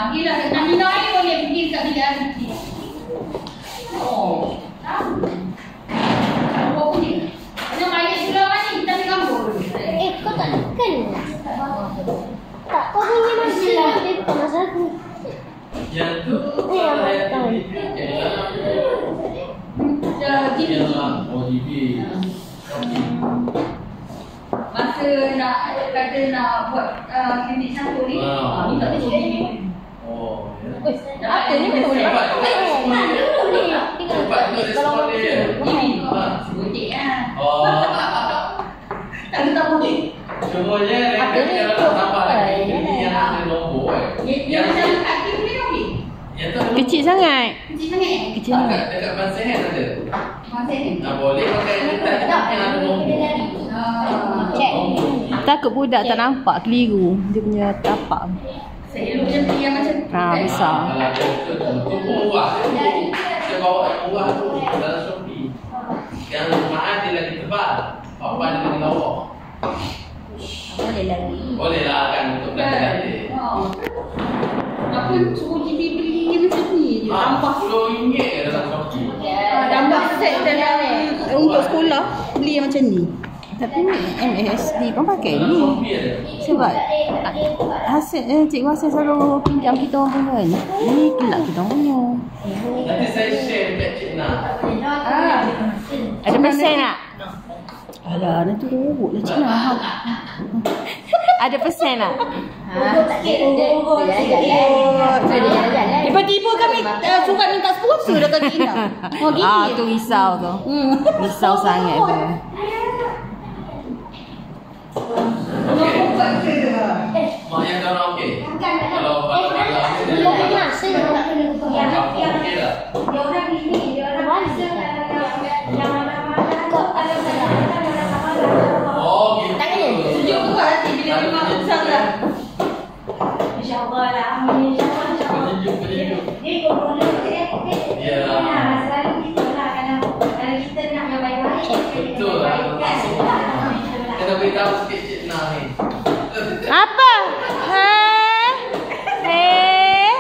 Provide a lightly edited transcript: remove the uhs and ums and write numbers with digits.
Gila, nak minum air boleh pergi kat bilik air. Oh. Apa punya? Ada balik pulau ni, kita ambil gambar. Kau tak tekan? Tak, kau punya masih tekan masa aku. Yang tu masa nak kata nak buat klinik campur ni, minta dia jadi. oh, Apa ni mana boleh? cepat tu dia sekolah dia. Ini, budik lah. Oh, Tak minta budik. cumanya mereka kalau nak tambah lagi ini yang ada nombor Yang macam kaki boleh ambil? yang tu Kecil sangat. Kecil sangat. Kecil sangat. dekat Bansehan ada. Masa ni. Boleh pakai letak yang ada nombor. Cek. Takut budak tak nampak keliru dia punya tapak. Saya elok je beli yang macam tu. Besar. Kalau ada tu murah. Dia bawa murah tu dalam Shopee. Yang mahal dia lagi tebal. Apa dia lagi lawa. Boleh lagi. Boleh lah kan untuk belajar dia. Apa suruh kita beli macam ni je. Tambah RM10 dalam Shopee. tambah set dalam untuk sekolah beli yang macam ni. Tapi ni MSD pun pakai Dalam ni. Shopee ada. Sebab hasil cikgu hasil selalu pinjam kita orang punya ni. Ini kelak kita orang punya. Nanti saya share dekat Cik Nah. Ada persen tak? Alah, nanti robot lah Cik Nah. Ada persen tak? Tiba-tiba kami surat minta sponsor dah tadi dah. Oh gini. Tu risau tu. Risau sangat tu. Mak yang orang okey. Kalau dia okey lah. Oh, gitu. Sejuk juga nanti bila memang besar lah. InsyaAllah lah. Penyejuk. Ya. Betul lah. Kita beritahu sikit Cik Nah ni.